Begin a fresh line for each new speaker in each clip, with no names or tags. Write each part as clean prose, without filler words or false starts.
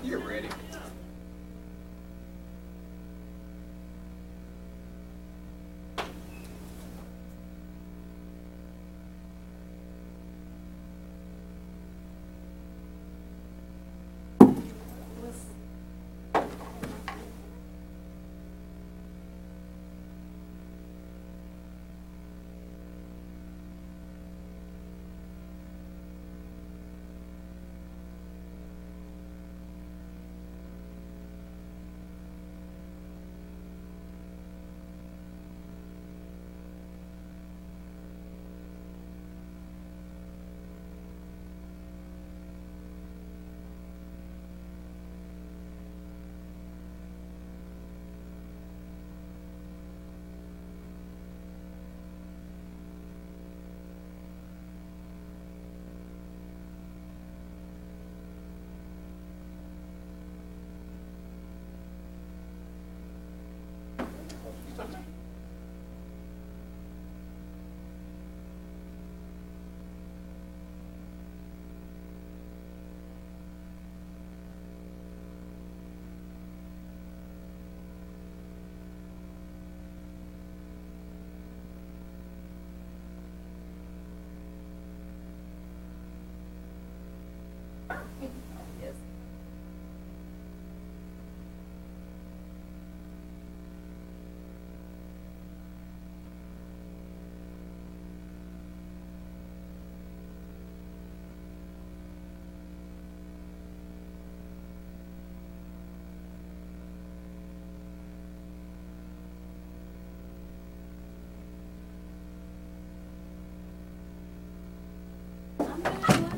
You're ready.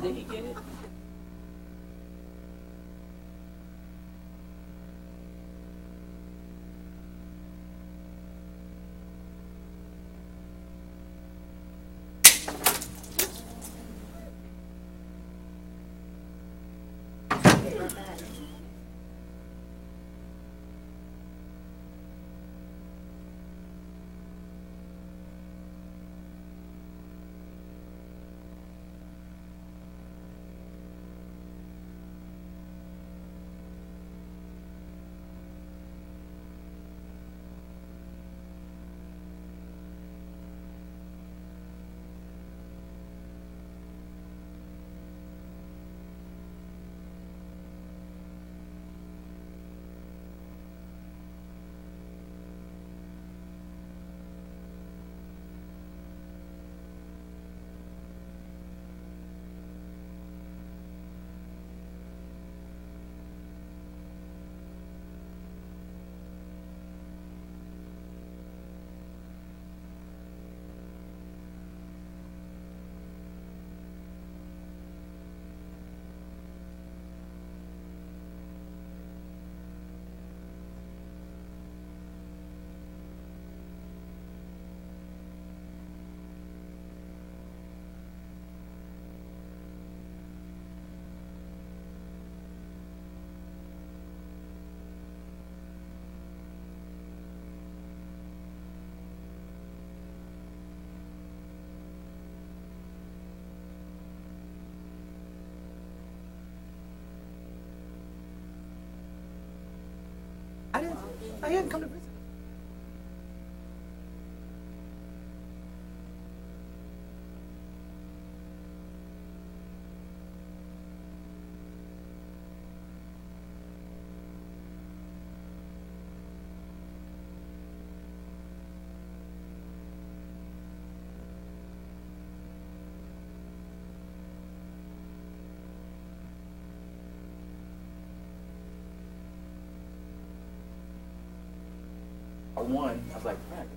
Did he get it?
I hadn't come to visit. won. I was like, man.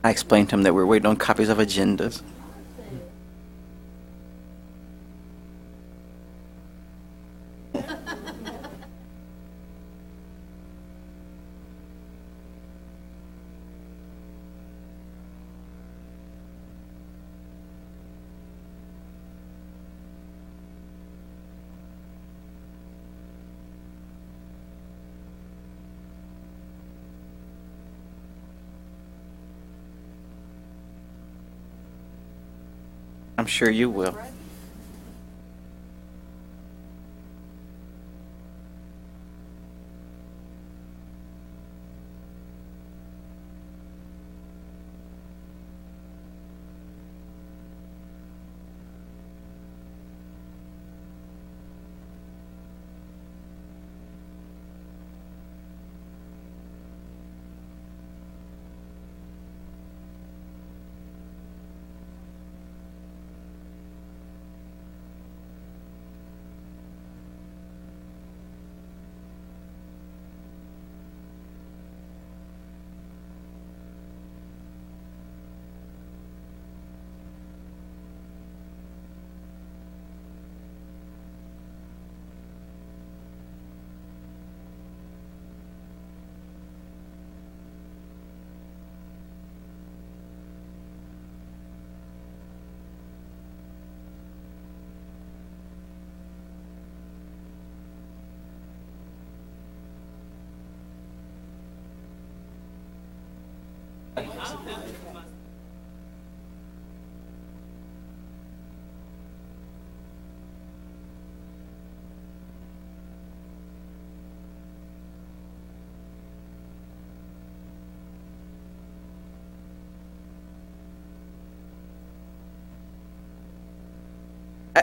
I explained to him that we're waiting on copies of agendas. I'm sure you will.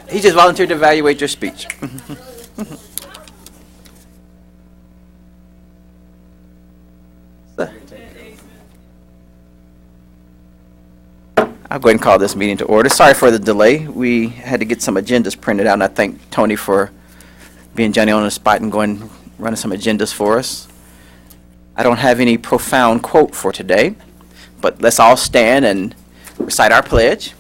He just volunteered to evaluate your speech. I'll go ahead and call this meeting to order. Sorry for the delay. We had to get some agendas printed out, and I thank Tony for being Johnny on the spot and going running some agendas for us. I don't have any profound quote for today, but let's all stand and recite our pledge.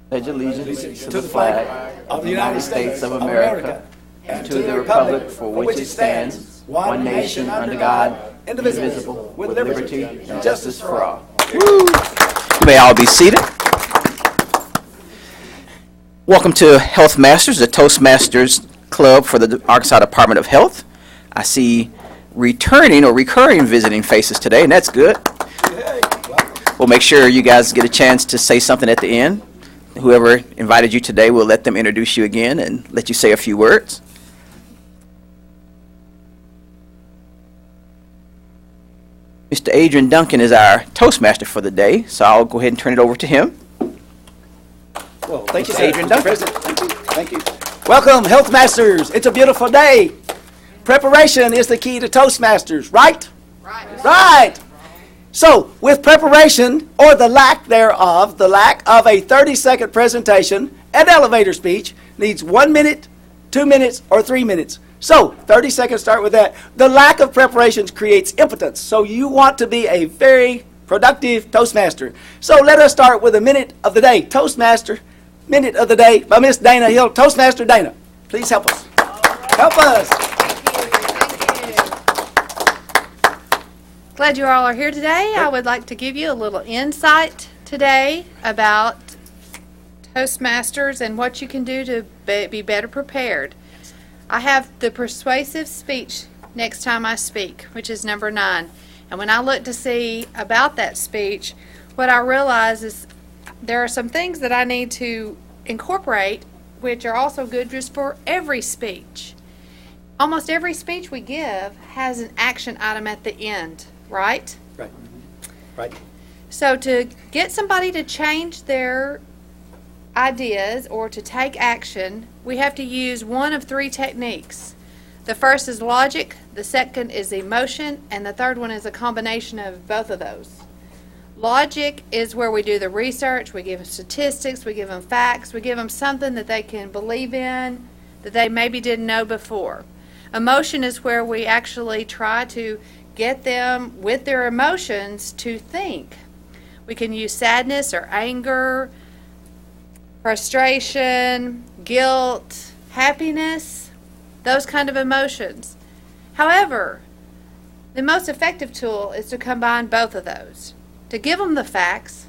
Pledge allegiance to the flag of the United States of America and to the republic for which it stands, one nation under God, indivisible, with liberty and justice for all. Woo! You may all be seated. Welcome to HealthMasters, the Toastmasters Club for the Arkansas Department of Health. I see returning or recurring visiting faces today, and that's good. We'll make sure you guys get a chance to say something at the end. Whoever invited you today, we'll let them introduce you again and let you say a few words. Mr. Adrian Duncan is our Toastmaster for the day, so I'll go ahead and turn it over to him.
Well, thank you,
Mr. Adrian Duncan.
President. Thank you. Welcome, HealthMasters. It's a beautiful day. Preparation is the key to Toastmasters, right? Right. So, with preparation, or the lack thereof, the lack of a 30-second presentation, an elevator speech needs 1 minute, 2 minutes, or 3 minutes. So, 30 seconds, start with that. The lack of preparation creates impotence. So, you want to be a very productive Toastmaster. So, let us start with a minute of the day. Toastmaster, minute of the day by Miss Dana Hill. Toastmaster Dana, please help us. Help us.
Glad you all are here today. I would like to give you a little insight today about Toastmasters and what you can do to be better prepared. I have the persuasive speech next time I speak, which is number 9. And when I look to see about that speech, what I realize is there are some things that I need to incorporate, which are also good just for every speech. Almost every speech we give has an action item at the end. Right?
Right. Right.
So to get somebody to change their ideas or to take action, we have to use one of 3 techniques. The first is logic, the second is emotion, and the third one is a combination of both of those. Logic is where we do the research, we give them statistics, we give them facts, we give them something that they can believe in that they maybe didn't know before. Emotion is where we actually try to get them with their emotions to think. We can use sadness or anger, frustration, guilt, happiness, those kind of emotions. However, the most effective tool is to combine both of those. To give them the facts,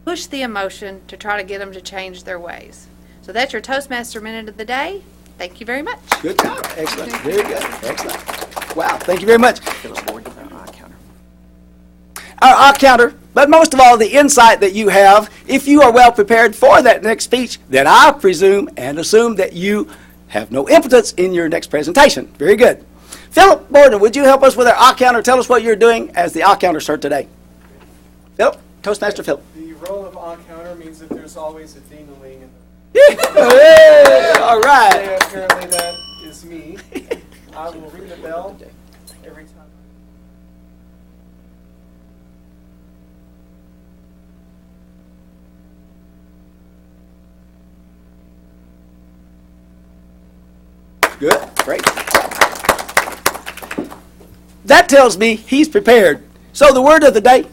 push the emotion to try to get them to change their ways. So that's your Toastmaster Minute of the Day. Thank you very much.
Good job. Excellent. Very good. Excellent. Wow, thank you very much. Our eye counter, but most of all, the insight that you have. If you are well prepared for that next speech, then I presume and assume that you have no impotence in your next presentation. Very good. Philip Borden, would you help us with our eye counter? Tell us what you're doing as the eye counter, sir, today. Philip, Toastmaster Philip.
The role of eye counter means that there's always a ding-a-ling in
Hey, all right.
the apparently that is me. I will ring the bell every time.
Good, great. That tells me he's prepared. So the word of the day.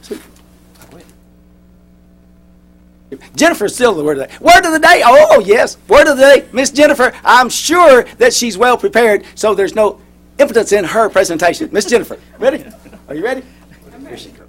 Jennifer's still the word of the day. Word of the day. Oh, yes. Word of the day. Miss Jennifer, I'm sure that she's well prepared, so there's no impotence in her presentation. Miss Jennifer, ready? Are you ready? Here she goes.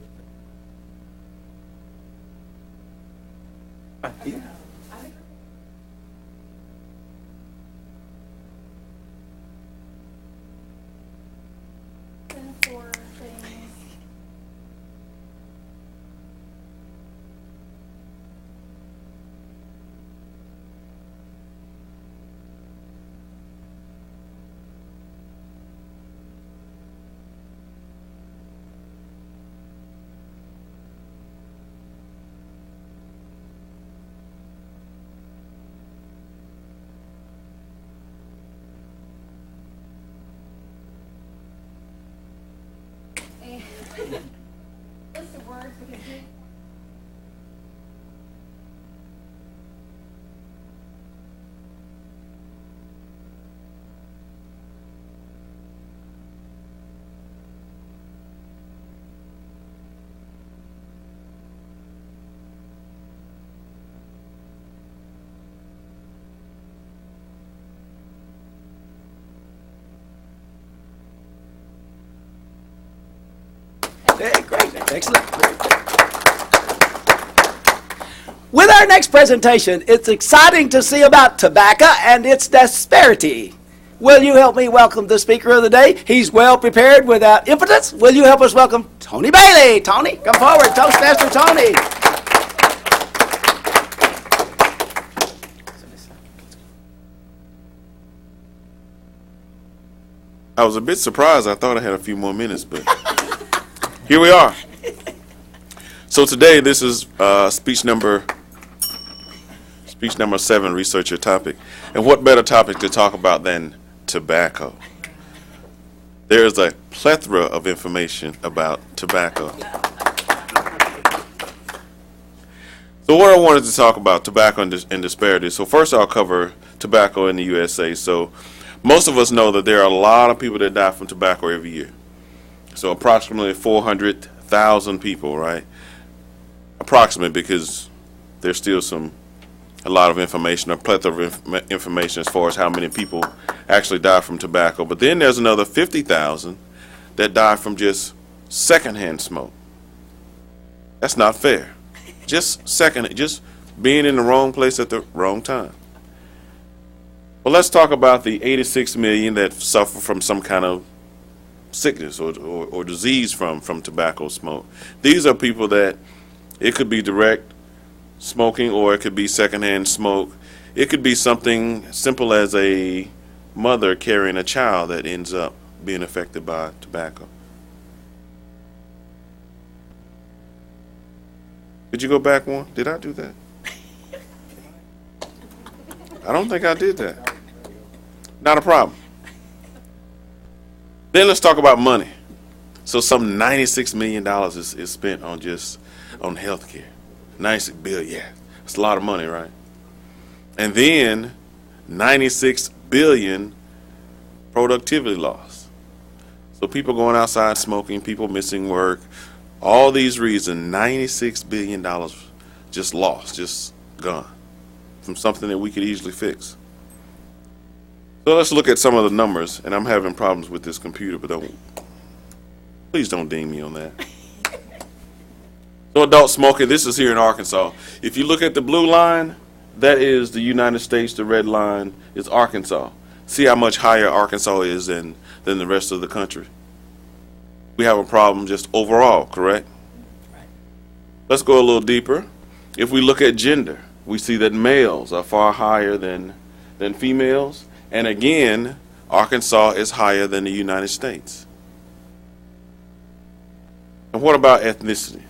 List of words we can do.
Hey, great. Excellent. With our next presentation, it's exciting to see about tobacco and its disparity. Will you help me welcome the speaker of the day? He's well prepared without impotence. Will you help us welcome Tony Bailey? Tony, come forward. Toastmaster Tony.
I was a bit surprised. I thought I had a few more minutes, but here we are. So today, this is speech number 7, research your topic. And what better topic to talk about than tobacco? There is a plethora of information about tobacco. So what I wanted to talk about, tobacco and disparities. So first I'll cover tobacco in the USA. So most of us know that there are a lot of people that die from tobacco every year. So approximately 400,000 people, right? Approximately, because there's still a lot of information, a plethora of information as far as how many people actually die from tobacco. But then there's another 50,000 that die from just secondhand smoke. That's not fair. Just being in the wrong place at the wrong time. Well, let's talk about the 86 million that suffer from some kind of sickness or disease from tobacco smoke. These are people that it could be direct smoking or it could be secondhand smoke. It could be something simple as a mother carrying a child that ends up being affected by tobacco. Did you go back one? Did I do that? I don't think I did that. Not a problem. Then let's talk about money. So some $96 million is spent on health care. 96 billion, yeah. That's a lot of money, right? And then 96 billion productivity loss. So people going outside smoking, people missing work, all these reasons, $96 billion just lost, just gone from something that we could easily fix. So let's look at some of the numbers, and I'm having problems with this computer, but please don't ding me on that. So adult smoking, this is here in Arkansas. If you look at the blue line, that is the United States. The red line is Arkansas. See how much higher Arkansas is than the rest of the country. We have a problem just overall, correct? Let's go a little deeper. If we look at gender, we see that males are far higher than females. And again, Arkansas is higher than the United States. And what about ethnicity?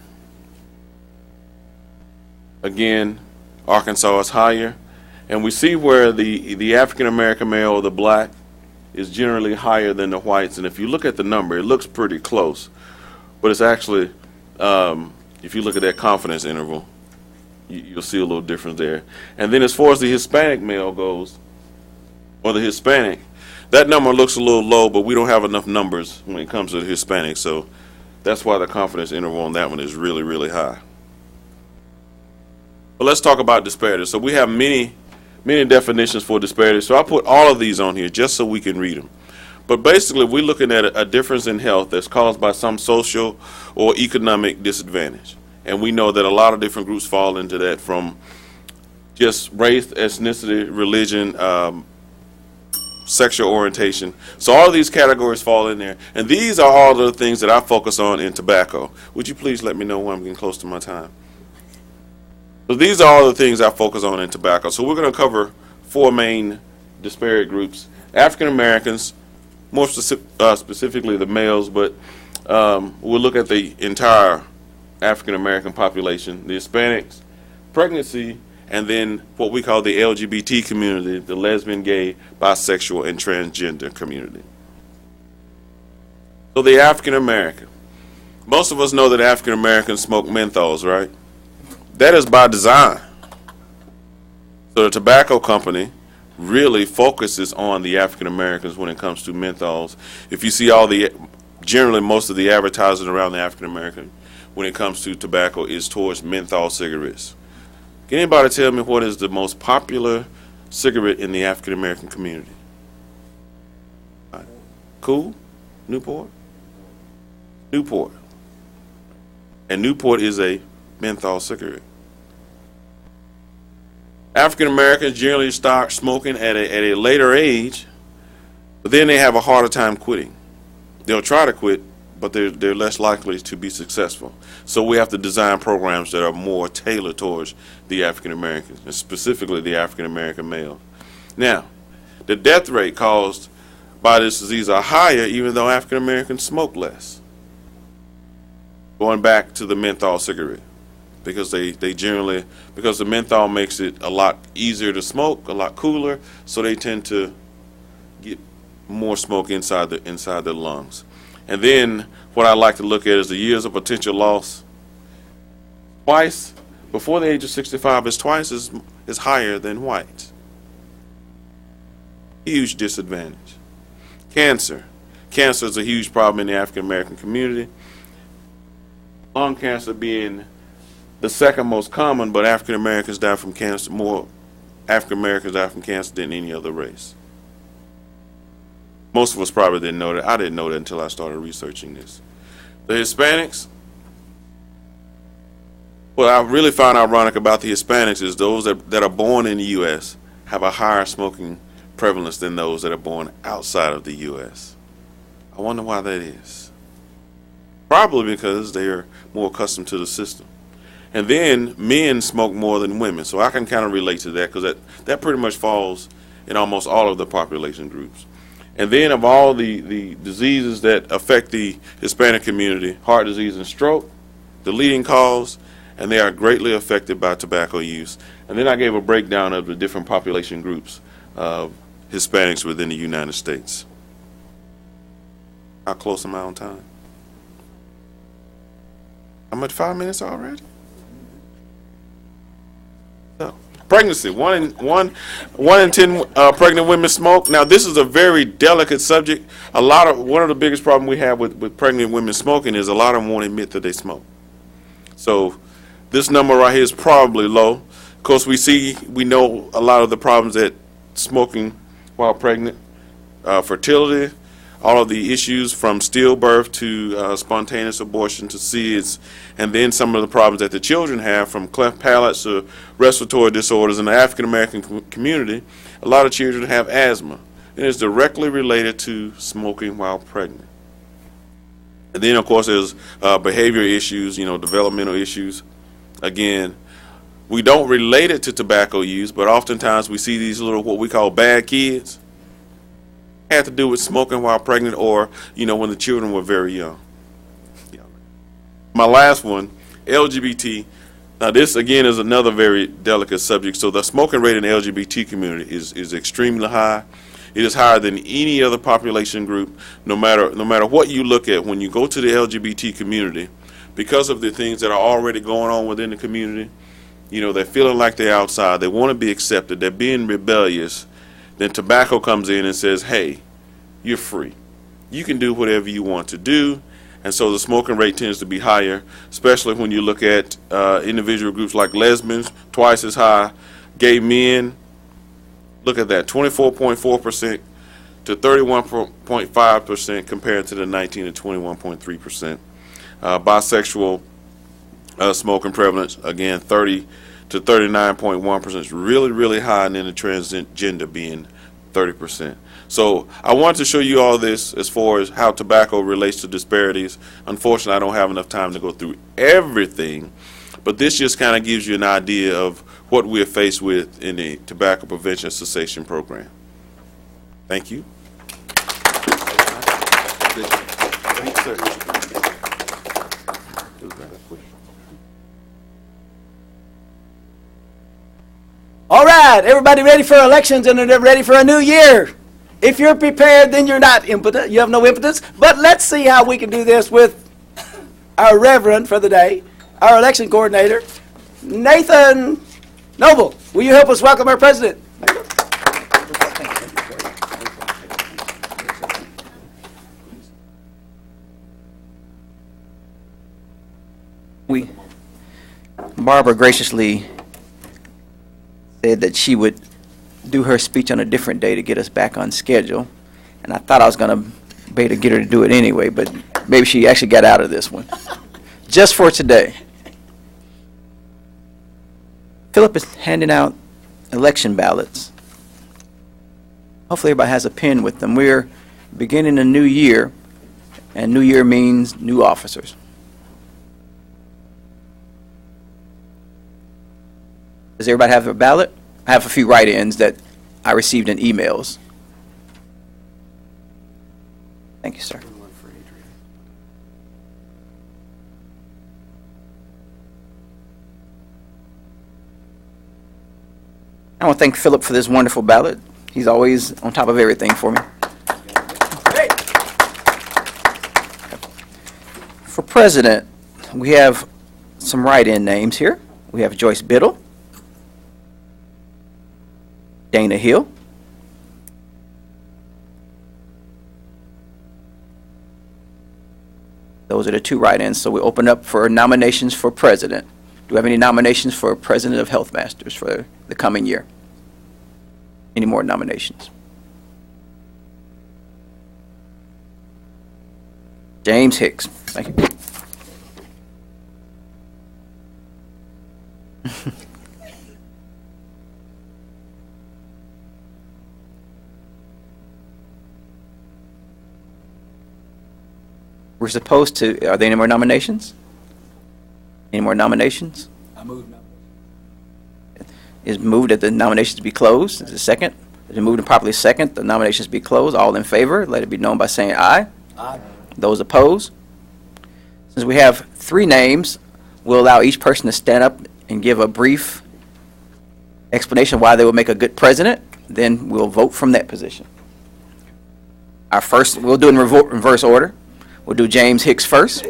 Again, Arkansas is higher. And we see where the African American male or the black is generally higher than the whites. And if you look at the number, it looks pretty close. But it's actually, if you look at that confidence interval, you'll see a little difference there. And then as far as the Hispanic male goes, or the Hispanic, that number looks a little low, but we don't have enough numbers when it comes to the Hispanic. So that's why the confidence interval on that one is really, really high. But let's talk about disparities. So we have many definitions for disparities. So I put all of these on here just so we can read them. But basically, we're looking at a difference in health that's caused by some social or economic disadvantage. And we know that a lot of different groups fall into that, from just race, ethnicity, religion, sexual orientation. So all of these categories fall in there. And these are all the things that I focus on in tobacco. Would you please let me know when I'm getting close to my time? So these are all the things I focus on in tobacco. So we're going to cover 4 main disparate groups. African Americans, more specifically the males, but we'll look at the entire African American population, the Hispanics, pregnancy, and then what we call the LGBT community, the lesbian, gay, bisexual, and transgender community. So the African American. Most of us know that African Americans smoke menthols, right? That is by design. So the tobacco company really focuses on the African Americans when it comes to menthols. If you see generally most of the advertising around the African American when it comes to tobacco is towards menthol cigarettes. Can anybody tell me what is the most popular cigarette in the African American community? Cool? Newport? Newport. And Newport is a menthol cigarette. African Americans generally start smoking at a later age, but then they have a harder time quitting. They'll try to quit, but they're less likely to be successful. So we have to design programs that are more tailored towards the African Americans, and specifically the African American male. Now, the death rate caused by this disease are higher even though African Americans smoke less. Going back to the menthol cigarette. Because because the menthol makes it a lot easier to smoke, a lot cooler, so they tend to get more smoke inside their lungs. And then what I like to look at is the years of potential loss. Twice, before the age of 65, is twice as higher than whites. Huge disadvantage. Cancer. Cancer is a huge problem in the African American community. Lung cancer being the second most common, but African Americans die from cancer. More African Americans die from cancer than any other race. Most of us probably didn't know that. I didn't know that until I started researching this. The Hispanics, what I really found ironic about the Hispanics is those that are born in the U.S. have a higher smoking prevalence than those that are born outside of the U.S. I wonder why that is. Probably because they are more accustomed to the system. And then men smoke more than women, so I can kind of relate to that because that pretty much falls in almost all of the population groups. And then of all the diseases that affect the Hispanic community, heart disease and stroke, the leading cause, and they are greatly affected by tobacco use. And then I gave a breakdown of the different population groups of Hispanics within the United States. How close am I on time? I'm at 5 minutes already? So, pregnancy. One in 10 pregnant women smoke. Now, this is a very delicate subject. One of the biggest problems we have with pregnant women smoking is a lot of them won't admit that they smoke. So, this number right here is probably low. Of course, we know a lot of the problems that smoking while pregnant, fertility, all of the issues from stillbirth to spontaneous abortion to SIDS, and then some of the problems that the children have from cleft palates to respiratory disorders. In the African American community, a lot of children have asthma, and it's directly related to smoking while pregnant. And then, of course, there's behavior issues, developmental issues. Again, we don't relate it to tobacco use, but oftentimes we see these little, what we call bad kids, had to do with smoking while pregnant or, when the children were very young. My last one, LGBT. Now, this, again, is another very delicate subject. So the smoking rate in the LGBT community is extremely high. It is higher than any other population group, no matter what you look at. When you go to the LGBT community, because of the things that are already going on within the community, they're feeling like they're outside. They want to be accepted. They're being rebellious. Then tobacco comes in and says, hey, you're free. You can do whatever you want to do. And so the smoking rate tends to be higher, especially when you look at individual groups like lesbians, twice as high. Gay men, look at that, 24.4% to 31.5% compared to the 19 to 21.3%. Bisexual smoking prevalence, again, 30 to 39.1% is really, really high, and then the transgender being 30%. So I wanted to show you all this as far as how tobacco relates to disparities. Unfortunately, I don't have enough time to go through everything, but this just kind of gives you an idea of what we are faced with in the Tobacco Prevention Cessation Program. Thank you.
All right, everybody ready for elections and they're ready for a new year. If you're prepared, then you're not impotent. You have no impotence. But let's see how we can do this with our Reverend for the day, our election coordinator, Nathan Noble. Will you help us welcome our president?
Barbara graciously said that she would do her speech on a different day to get us back on schedule. And I thought I was going to be able to get her to do it anyway, but maybe she actually got out of this one. Just for today. Philip is handing out election ballots. Hopefully everybody has a pen with them. We're beginning a new year, and new year means new officers. Does everybody have a ballot? I have a few write-ins that I received in emails. Thank you, sir. I want to thank Philip for this wonderful ballot. He's always on top of everything for me. For president, we have some write-in names here. We have Joyce Biddle, Dana Hill, those are the two write-ins. So we open up for nominations for president. Do we have any nominations for president of HealthMasters for the coming year? Any more nominations? James Hicks. Thank you. We're supposed to, are there any more nominations? Any more nominations?
I move now.
Is moved that the nominations be closed. Is it second? Is it moved and properly second? The nominations be closed. All in favor, let it be known by saying aye.
Aye.
Those opposed? Since we have three names, we'll allow each person to stand up and give a brief explanation why they will make a good president. Then we'll vote from that position. Our first, we'll do it in reverse order. We'll do James Hicks first.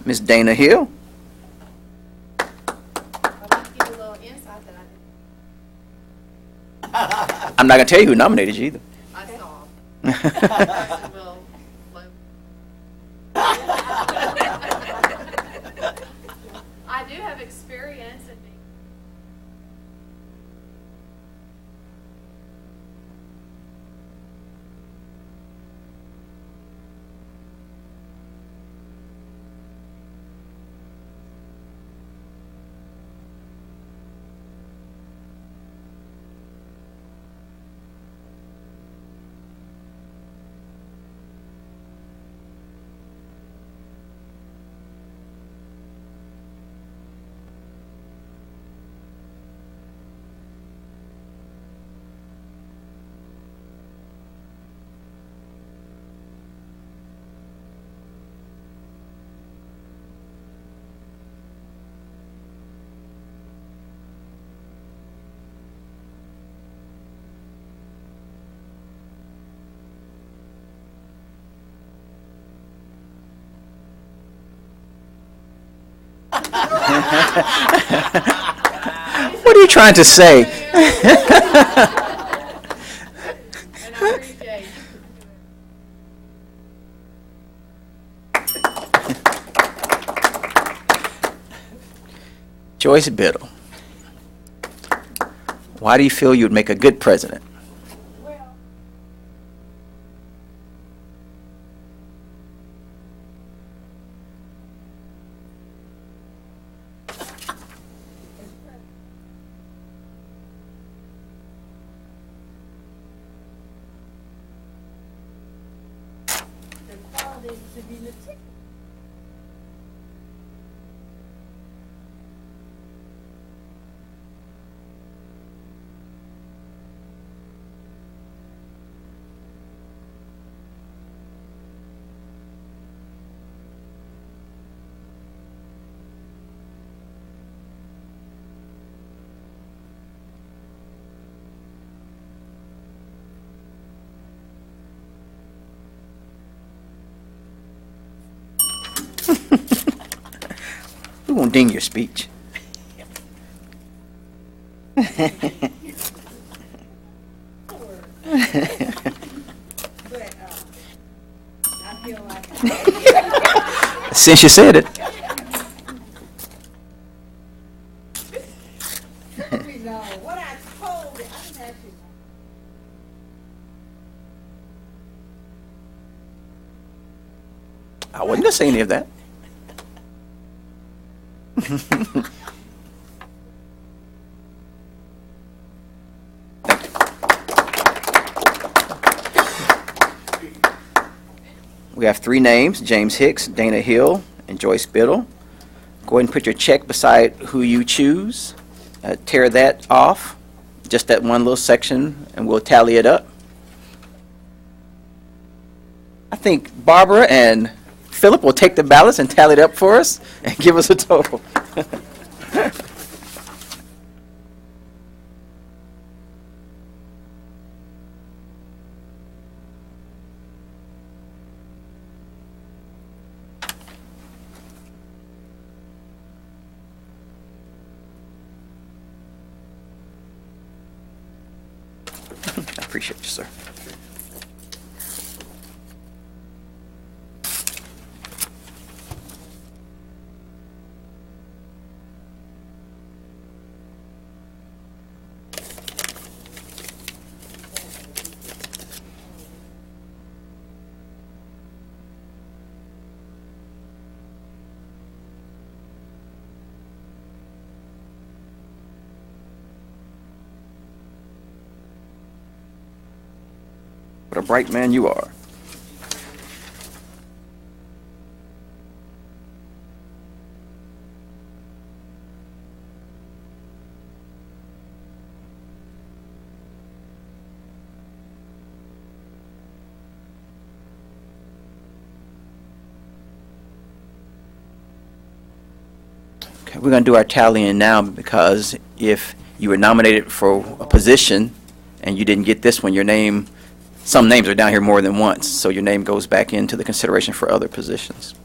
Miss Dana Hill.
I'd like to give you a little insight that
I'm not going to tell you who nominated you either.
I saw. Person will float. I do have experience in being.
What are you trying to say?
And I appreciate it.
Joyce Biddle. Why do you feel you would make a good president? We won't ding your speech. Since you said it. I wasn't going to say any of that. We have 3 names, James Hicks, Dana Hill, and Joyce Biddle. Go ahead and put your check beside who you choose. Tear that off, just that one little section, and we'll tally it up. I think Barbara and Philip will take the ballots and tally it up for us and give us a total. I appreciate you, sir. What a bright man you are. Okay, we're going to do our tallying now because if you were nominated for a position and you didn't get this one, your name, some names are down here more than once, so your name goes back into the consideration for other positions.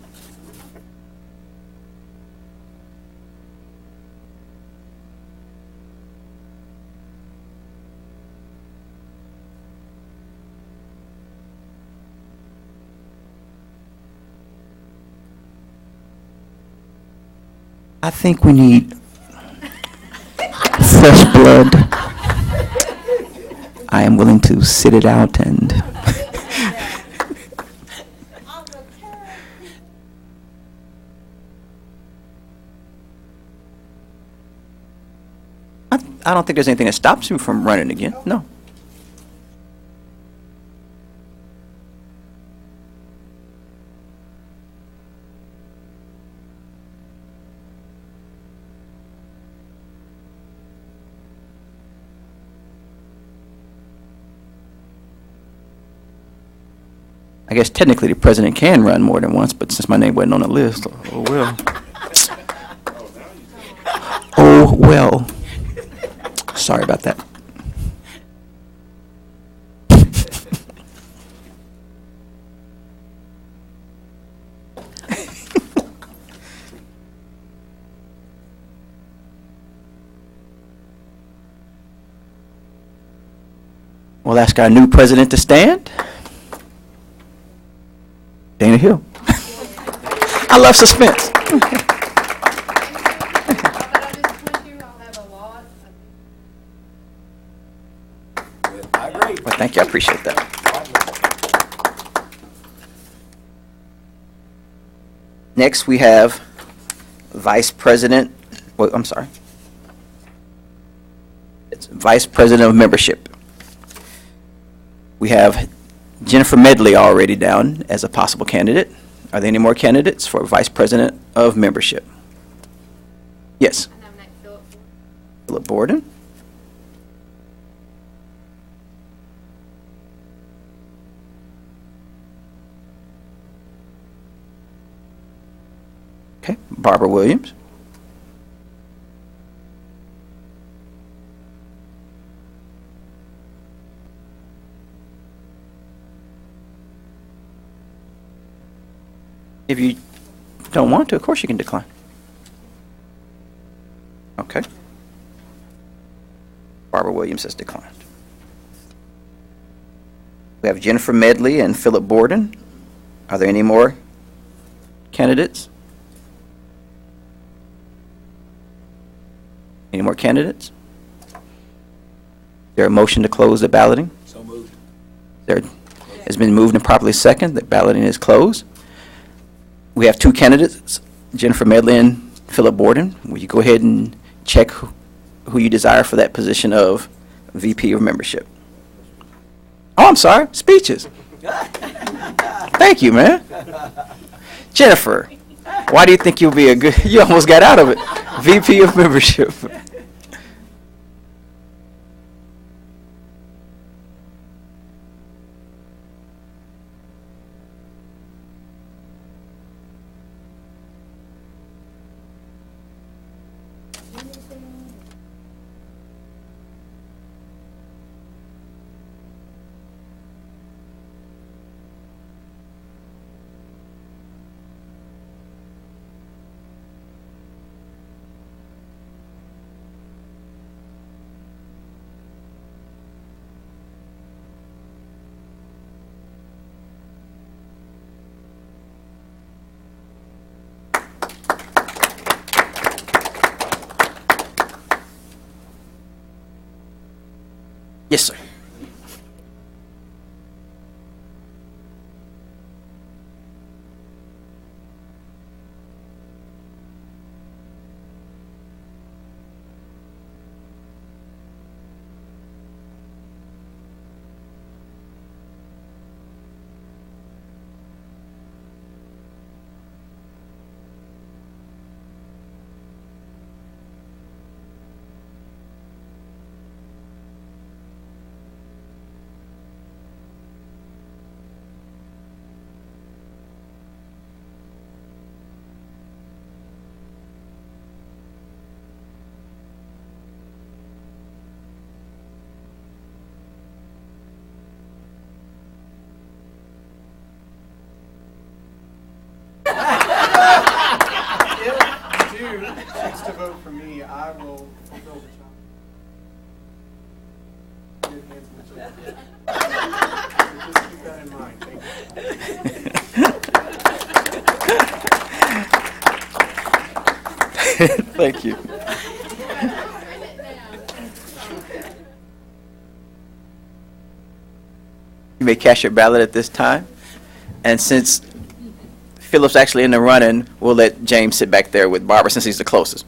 I think we need fresh blood. I am willing to sit it out and I don't think there's anything that stops you from running again. No. I guess technically the president can run more than once, but since my name wasn't on the list, oh well. Oh well. Sorry about that. We'll ask our new president to stand. Dana Hill. I love suspense. Thank you. I appreciate that. Next, we have Vice President, well, I'm sorry. It's Vice President of Membership. We have Jennifer Medley already down as a possible candidate. Are there any more candidates for Vice President of Membership? Yes.
I nominate Philip.
Philip Borden. Okay, Barbara Williams. If you don't want to, of course you can decline. Okay. Barbara Williams has declined. We have Jennifer Medley and Philip Borden. Are there any more candidates? Any more candidates? Is there a motion to close the balloting?
So moved.
There has been moved and properly second. The balloting is closed. We have two candidates, Jennifer Medley and Philip Borden. Will you go ahead and check who you desire for that position of VP of Membership? Oh, I'm sorry. Speeches. Thank you, man. Jennifer, why do you think you'll be a good, you almost got out of it, VP of Membership? Yes, sir.
If you choose to vote for me, I will fulfill the job. Good hands in the children. So just keep that in mind. Thank you.
Thank you. You may cast your ballot at this time. And since Philip's actually in the running, we'll let James sit back there with Barbara since he's the closest.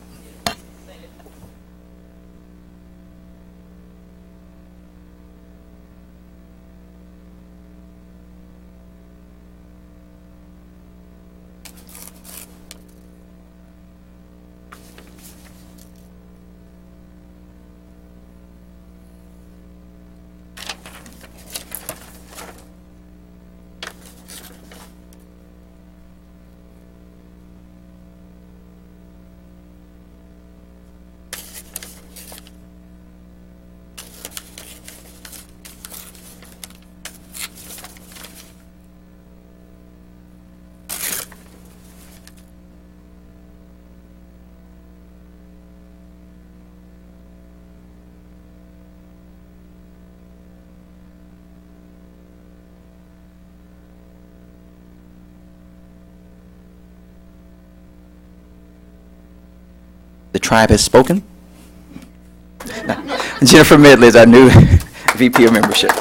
The tribe has spoken. Jennifer Medley is our new VP of Membership.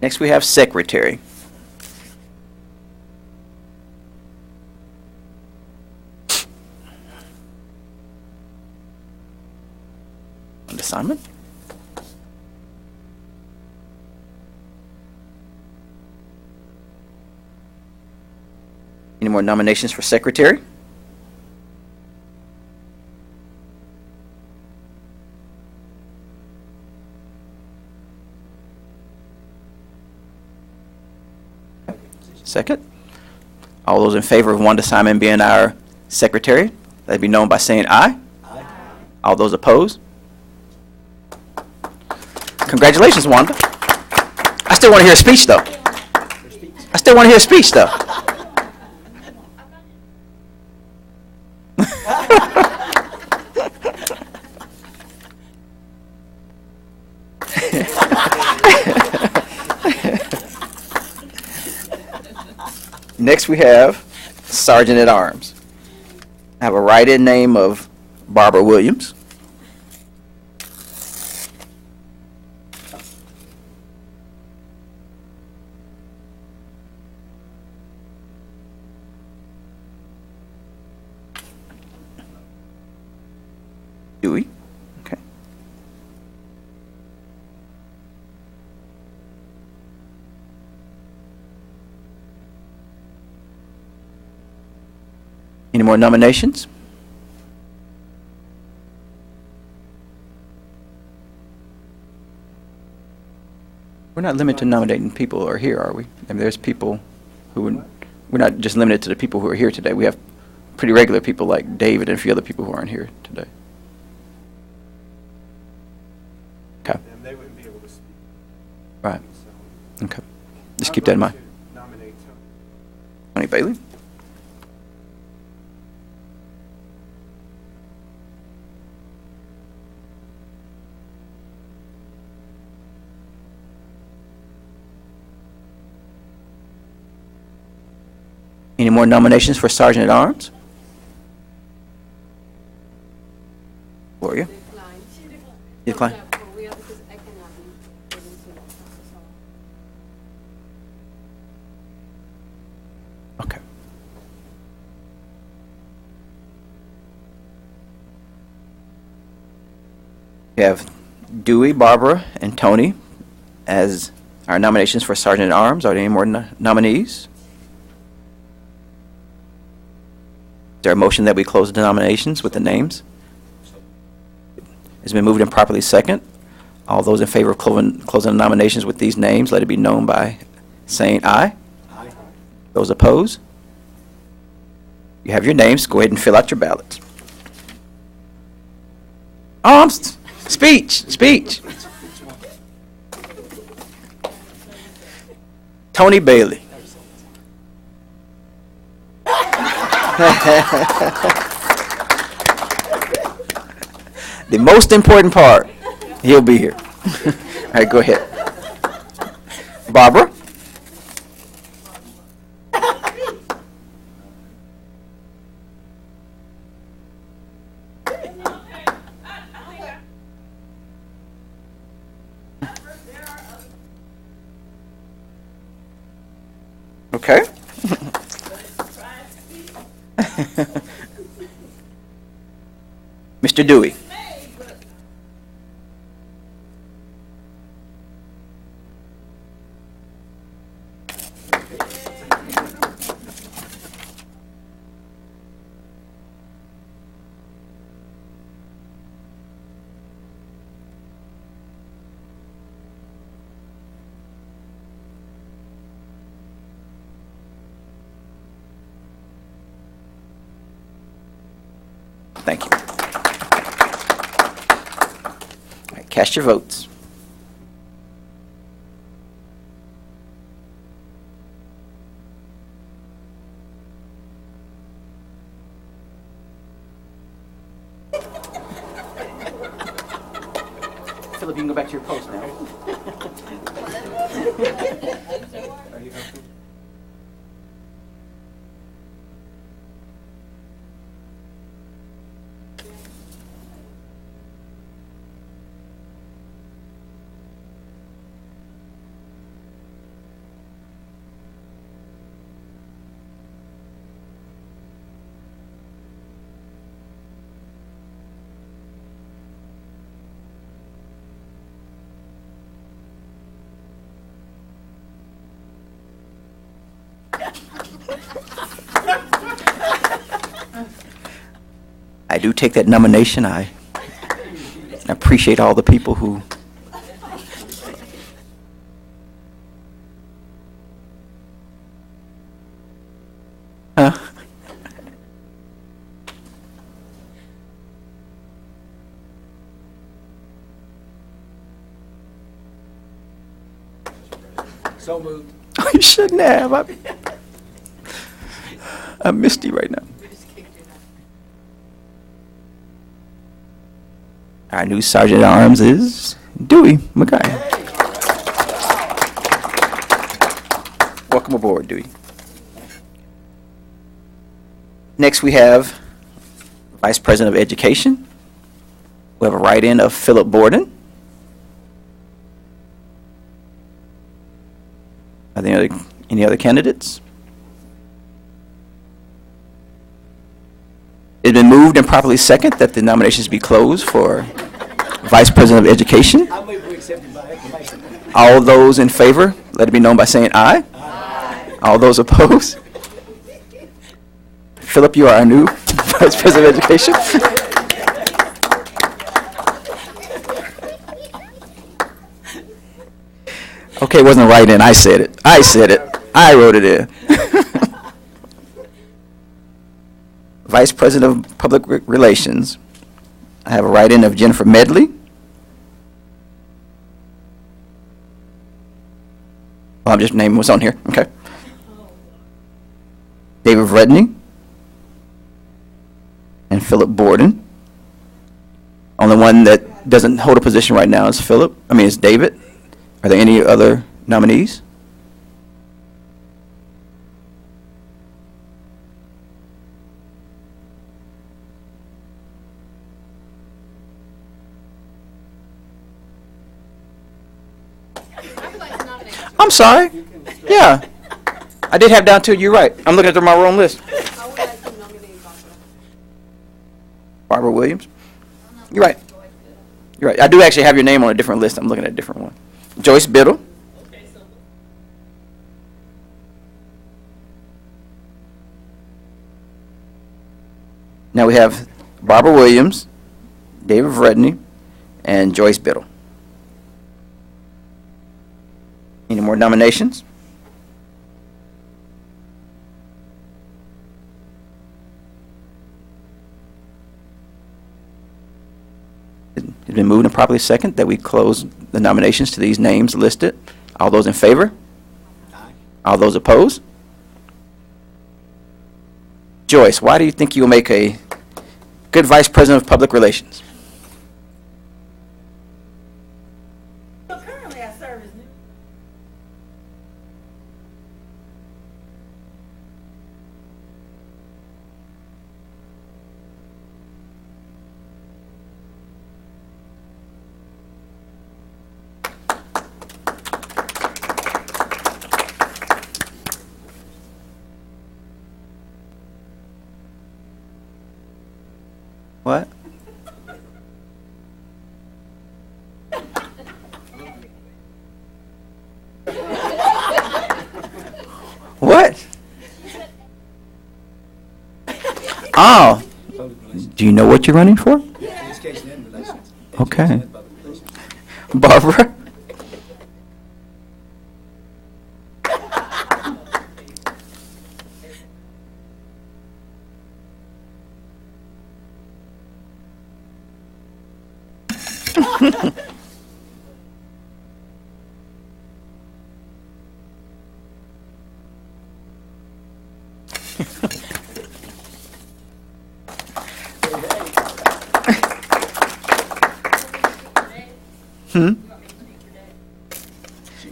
Next, we have secretary. On assignment. Any more nominations for secretary? Second. All those in favor of Wanda Simon being our secretary, let it be known by saying aye. Aye. All those opposed? Congratulations, Wanda. I still want to hear a speech, though. I still want to hear a speech, though. Next, we have Sergeant at Arms. I have a write-in name of Barbara Williams. Dewey. Okay. Any more nominations? We're not limited to nominating people who are here, are we? I mean, there's people who we're not just limited to the people who are here today. We have pretty regular people like David and a few other people who aren't here today. Okay.
And they wouldn't be able to speak.
Right.
So
Okay. Just keep that in mind.
I'd like to nominate
Tony
Tony.
Bailey. Any more nominations for Sergeant at Arms? Gloria? Decline. Okay. We have Dewey, Barbara, and Tony as our nominations for Sergeant at Arms. Are there any more nominees? Is there a motion that we close the nominations with the names? It's been moved and properly second. All those in favor of closing the nominations with these names, let it be known by saying aye. Aye. Those opposed? You have your names. Go ahead and fill out your ballots. Speech. Tony Bailey. The most important part, he'll be here. All right, go ahead. Barbara? Okay. Mr. Dewey. Thank you. All right, cast your votes. Philip, you can go back to your post now.
Are you helping?
I do take that nomination. I appreciate all the people who Huh?
So moved.
Oh, you shouldn't have. I'm misty right now. Our new Sergeant at Arms is Dewey McGuire. Welcome aboard, Dewey. Next, we have Vice President of Education. We have a write-in of Philip Borden. Are there any other candidates? It's been moved and properly second that the nominations be closed for Vice President of Education.
I move we accept it by acclamation.
All those in favor, let it be known by saying aye. Aye. All those opposed? Philip, you are our new Vice President of Education. Okay, it wasn't right in. I said it. I said it. I wrote it in. Vice President of Public Relations. I have a write-in of Jennifer Medley. Well, I'm just naming what's on here. Okay. David Vredney. And Philip Borden. Only one that doesn't hold a position right now is Philip. I mean, it's David. Are there any other nominees? I'm sorry. Yeah. I did have down two. You're right. I'm looking at my wrong list. Barbara Williams. You're right. You're right. I do actually have your name on a different list. I'm looking at a different one. Joyce Biddle. Now we have Barbara Williams, David Vredney, and Joyce Biddle. Any more nominations? It's been moved and properly second that we close the nominations to these names listed. All those in favor?
Aye.
All those opposed? Joyce, why do you think you'll make a good Vice President of Public Relations?
So currently I serve as new.
What? What? Oh, do you know what you're running for?
Education and relations.
Okay.
Education and public relations.
Barbara?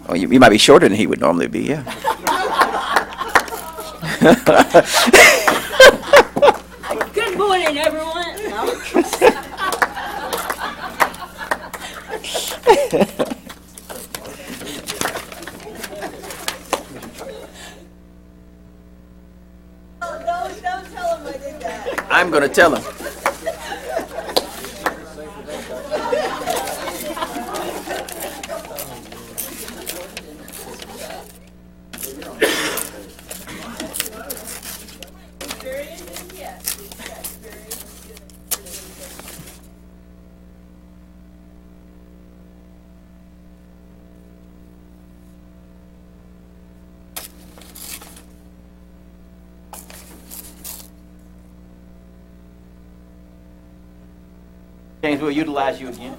Oh, you might be shorter than he would normally be, yeah.
Good morning, everyone. Don't tell him I did that.
I'm going to tell him. James, we'll utilize you again.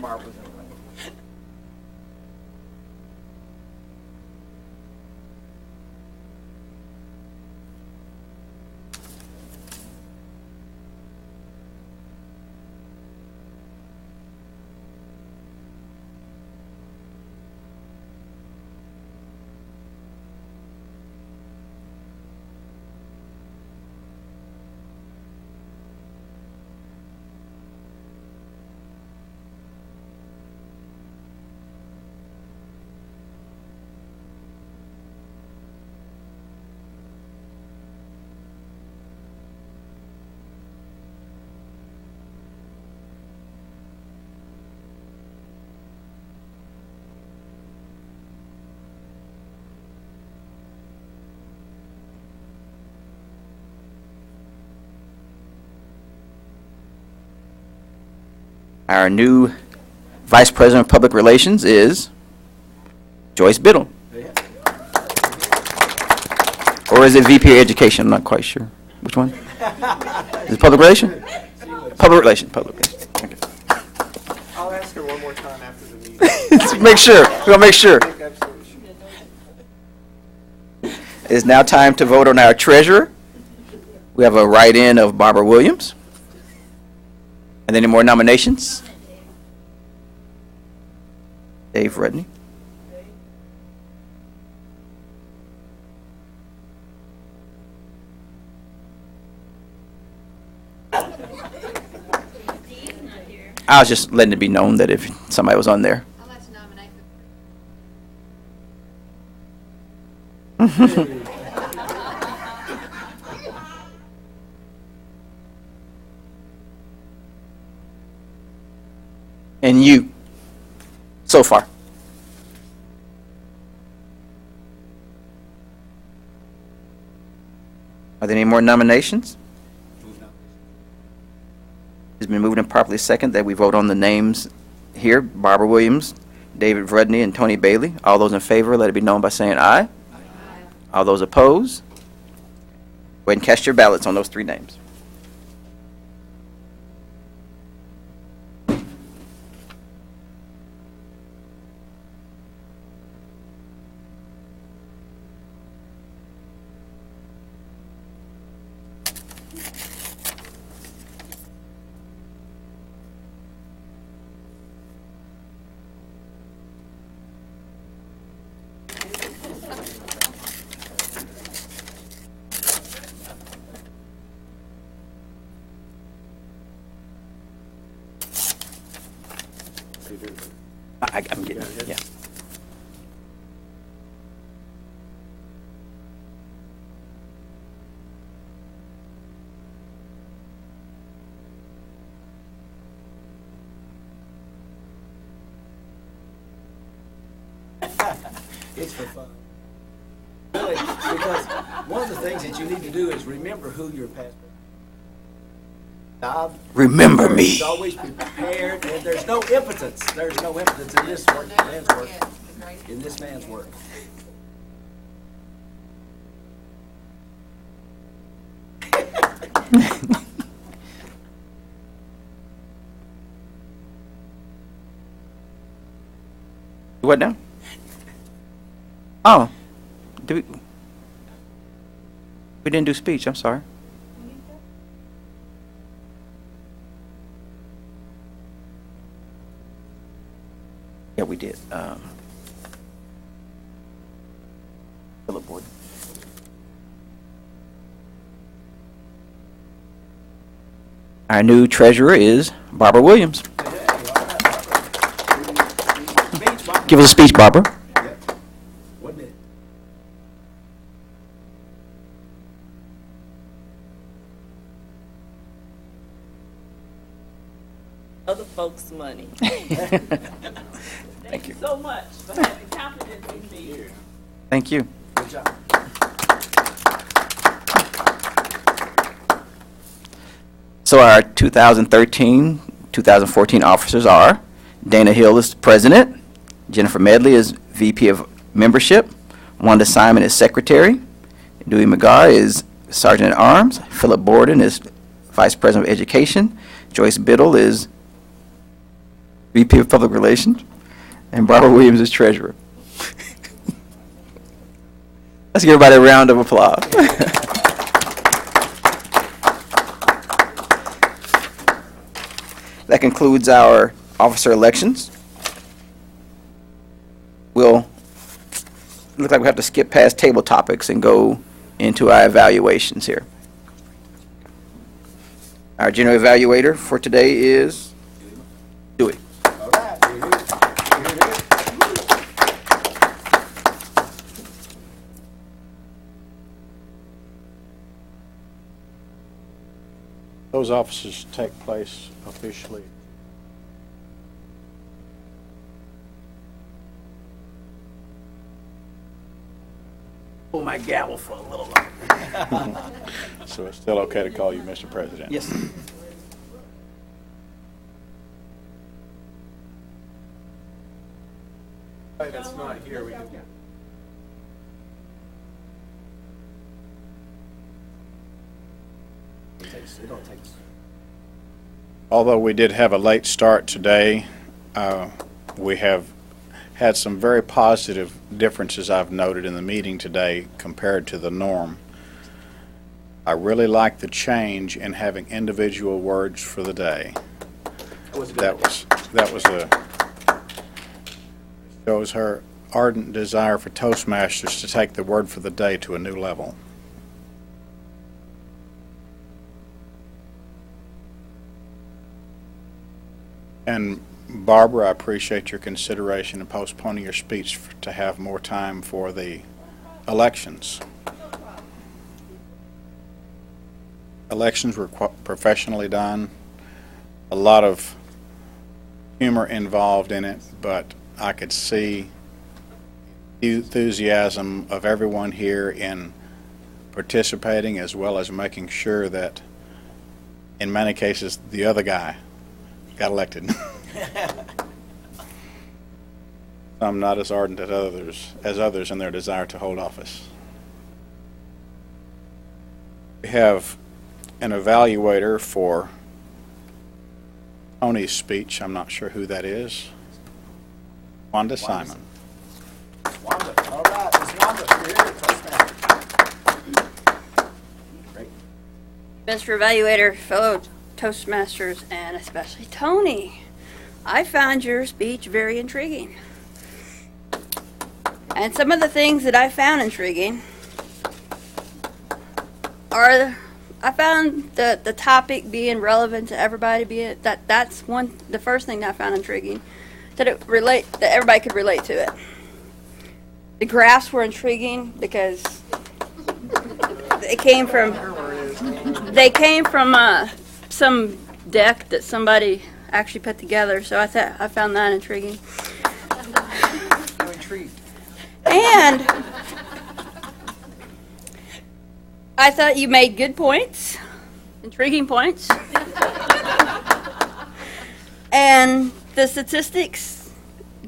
Barbara's in the way. Our new Vice President of Public Relations is Joyce Biddle. Or is it VP of Education? I'm not quite sure. Which one? Is it Public Relation? Public Relation. Public Relation. Okay.
I'll ask her one more time after the meeting.
Let's make sure. We're going to make sure.
Absolutely.
It is now time to vote on our treasurer. We have a write-in of Barbara Williams. And any more nominations? Dave Rudney. I was just letting it be known that if somebody was on there.
I'd like to nominate
And you, so far. Are there any more nominations? It's been moved and properly second that we vote on the names here, Barbara Williams, David Vrudney, and Tony Bailey. All those in favor, let it be known by saying aye. All those opposed? Go ahead and cast your ballots on those three names. I'm getting it, yeah.
It's for fun. Really, because one of the things that you need to do is remember who your past.
Remember me.
It's always be prepared, and there's no impotence. There's no impotence in this work, man's work. In this man's work.
What now? Oh, we didn't do speech, I'm sorry. Yeah, we did. Philip Board. Our new treasurer is Barbara Williams. Give us a speech, Barbara.
Yep. 1 minute.
Other folks' money.
Thank you.
So much for having confidence in me.
Thank you.
Good job.
So our 2013, 2014 officers are Dana Hill is president, Jennifer Medley is VP of membership, Wanda Simon is secretary, Dewey McGar is sergeant at arms, Philip Borden is vice president of education, Joyce Biddle is VP of Public Relations, and Barbara Williams is Treasurer. Let's give everybody a round of applause. That concludes our officer elections. We'll look like we have to skip past table topics and go into our evaluations here. Our general evaluator for today is Dewey.
All right. Here it is.
Those offices take place officially.
Pull my gavel for a little longer.
So it's still okay to call you Mr. President?
Yes.
That's not here, we can.
Although we did have a late start today, we have had some very positive differences I've noted in the meeting today compared to the norm. I really like the change in having individual words for the day. That was a shows her ardent desire for Toastmasters to take the word for the day to a new level. And Barbara, I appreciate your consideration in postponing your speech to have more time for the elections. Elections were professionally done. A lot of humor involved in it, but I could see the enthusiasm of everyone here in participating, as well as making sure that, in many cases, the other guy got elected. Some not as ardent as others in their desire to hold office. We have an evaluator for Tony's speech. I'm not sure who that is. Wanda Simon.
Wanda. All right, Ms. Wanda, you're here. Toastmaster. Great.
Mr. Evaluator, fellow Toastmasters, and especially Tony, I found your speech very intriguing. And some of the things that I found intriguing are, I found the topic being relevant to everybody, that's the first thing that I found intriguing, that everybody could relate to it. The graphs were intriguing because they came from some deck that somebody actually put together, so I found that intriguing.
I'm intrigued.
And I thought you made good points, intriguing points. And the statistics,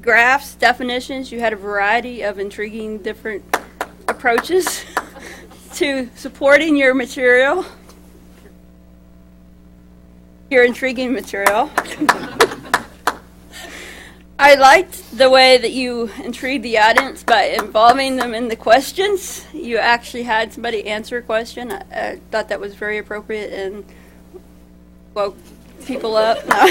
graphs, definitions, you had a variety of intriguing different approaches to supporting your material, your intriguing material. I liked the way that you intrigued the audience by involving them in the questions. You actually had somebody answer a question. I thought that was very appropriate and woke people up. No.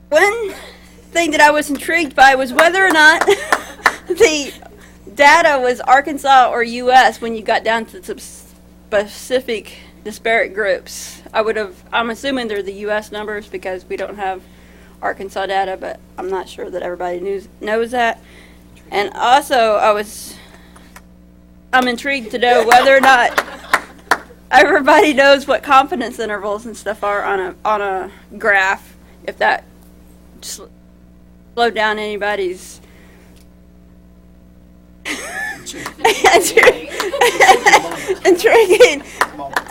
One thing that I was intrigued by was whether or not the data was Arkansas or U.S. when you got down to the specific disparate groups. I'm assuming they're the U.S. numbers because we don't have Arkansas data, but I'm not sure that everybody knows that. And also, I'm intrigued to know whether or not everybody knows what confidence intervals and stuff are on a graph, if that slowed down anybody's intriguing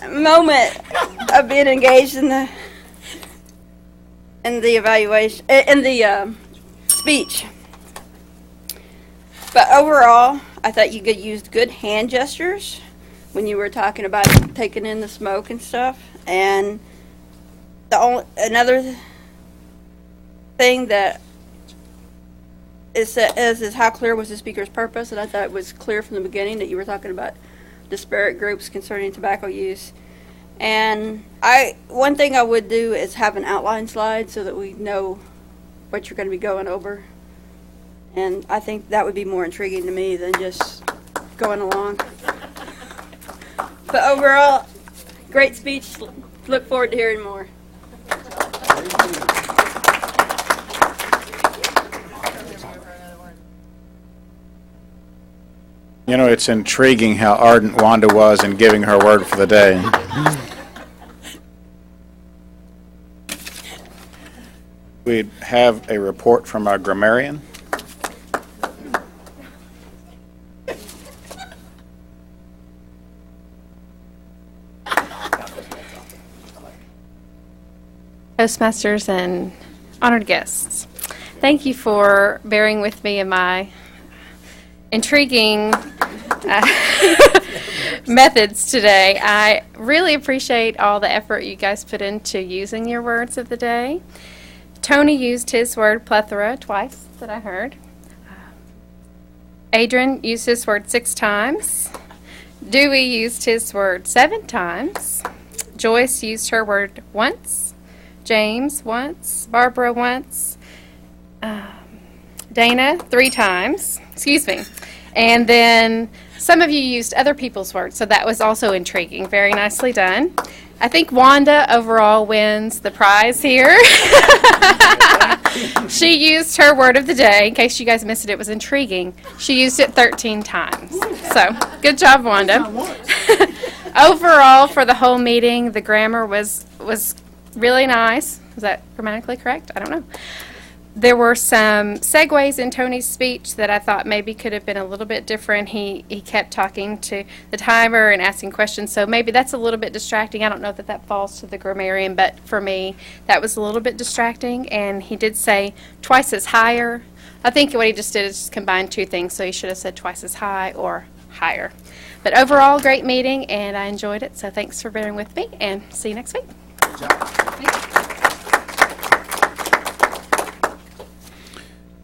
moment of being engaged in the evaluation, in the speech. But overall, I thought you used good hand gestures, when you were talking about taking in the smoke and stuff. And another thing that is how clear was the speaker's purpose, and I thought it was clear from the beginning that you were talking about disparate groups concerning tobacco use. And one thing I would do is have an outline slide so that we know what you're going to be going over. And I think that would be more intriguing to me than just going along. But overall, great speech. Look forward to hearing more.
You know, it's intriguing how ardent Wanda was in giving her word for the day. We have a report from our grammarian.
HealthMasters and honored guests, thank you for bearing with me in my intriguing methods today. I really appreciate all the effort you guys put into using your words of the day. Tony used his word plethora twice that I heard. Adrian used his word 6 times. Dewey used his word 7 times. Joyce used her word once. James once. Barbara once. Dana 3 times. Excuse me. And then some of you used other people's words, so that was also intriguing. Very nicely done. I think Wanda overall wins the prize here. She used her word of the day. In case you guys missed it, it was intriguing. She used it 13 times. So, good job, Wanda. Overall, for the whole meeting, the grammar was really nice. Is that grammatically correct? I don't know. There were some segues in Tony's speech that I thought maybe could have been a little bit different. He kept talking to the timer and asking questions, so maybe that's a little bit distracting. I don't know that that falls to the grammarian, but for me, that was a little bit distracting. And he did say twice as higher. I think what he just did is just combine 2 things, so he should have said twice as high or higher. But overall, great meeting, and I enjoyed it, so thanks for bearing with me, and see you next week.
Good job.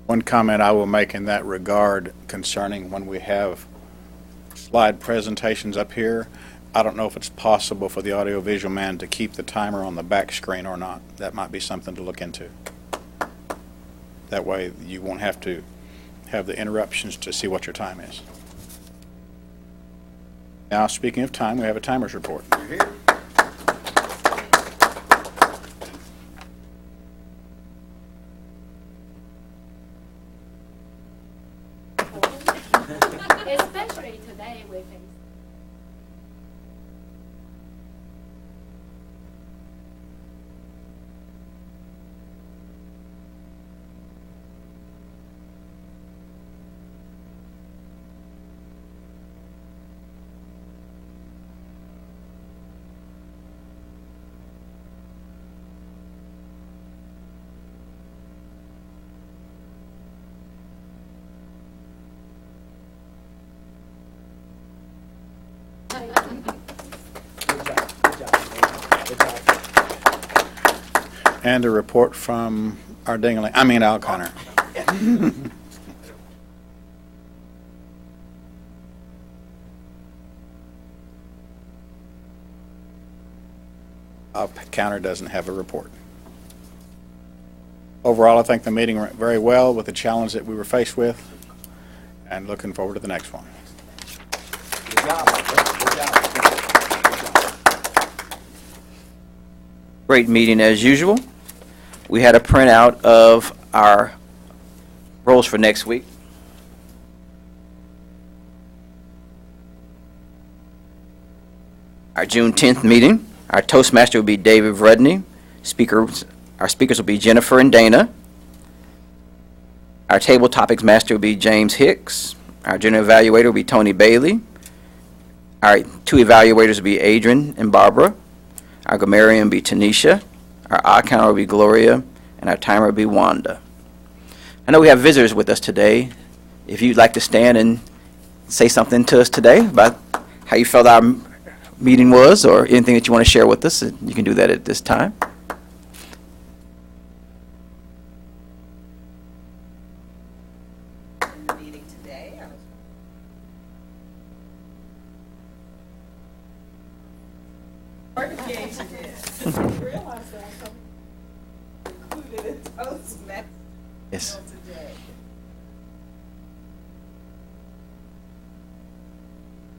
One comment I will make in that regard concerning when we have slide presentations up here, I don't know if it's possible for the audiovisual man to keep the timer on the back screen or not. That might be something to look into. That way you won't have to have the interruptions to see what your time is. Now, speaking of time, we have a timer's report.
Especially today with
And a report from our Al Connor. Our counter doesn't have a report. Overall, I think the meeting went very well with the challenge that we were faced with, and looking forward to the next one.
Good job. Good job.
Great meeting as usual. We had a printout of our roles for next week. Our June 10th meeting, our Toastmaster will be David Vredney. Our speakers will be Jennifer and Dana. Our Table Topics Master will be James Hicks. Our General Evaluator will be Tony Bailey. Our 2 evaluators will be Adrian and Barbara. Our grammarian will be Tanisha. Our eye counter will be Gloria. And our timer will be Wanda. I know we have visitors with us today. If you'd like to stand and say something to us today about how you felt our meeting was, or anything that you want to share with us, you can do that at this time.
Meeting today. Realized that I included a Toastmaster
Yes.
today.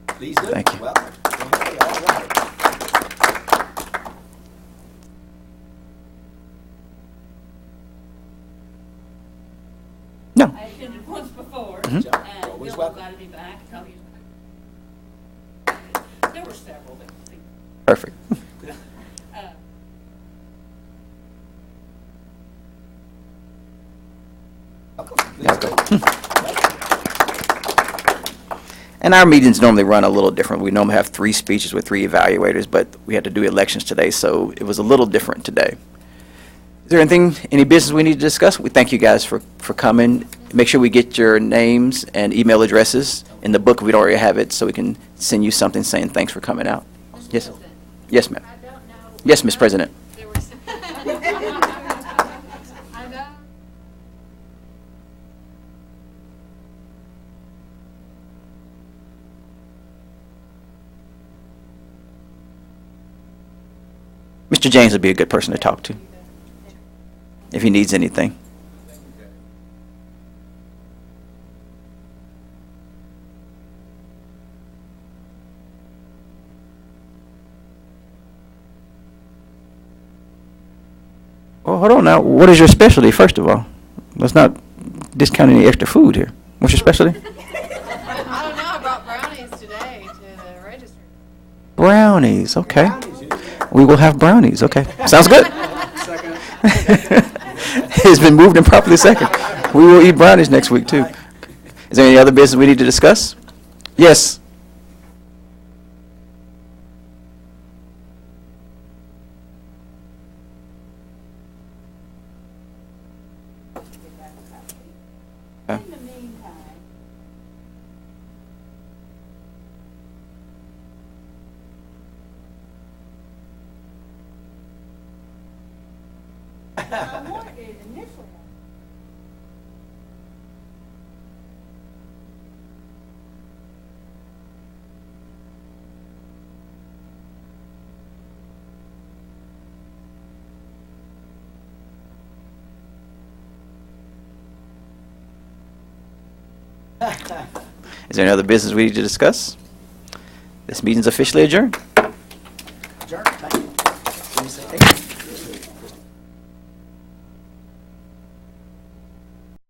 Please do.
Thank you.
Well, okay, all right.
No.
I attended once before,
Mhm.
and
Always
Bill
welcome.
invited me back. There were several that
Perfect.
Welcome. Please do.
And our meetings normally run a little different. We normally have 3 speeches with 3 evaluators, but we had to do elections today, so it was a little different today. Is there anything, any business we need to discuss? We thank you guys for coming. Make sure we get your names and email addresses in the book if we don't already have it, so we can send you something saying thanks for coming out. Yes. Yes, ma'am. Yes, Ms. President. Mr. James would be a good person to talk to if he needs anything. Well, hold on now. What is your specialty, first of all? Let's not discount any extra food here. What's your specialty?
I don't know, I brought brownies today to the registry.
Brownies, okay. We will have brownies, okay. Sounds good.
Second.
It's been moved and properly second. We will eat brownies next week, too. Is there any other business we need to discuss? Yes. Okay.
in the meantime, I wanted initially.
Is there any other business we need to discuss? This meeting's officially adjourned.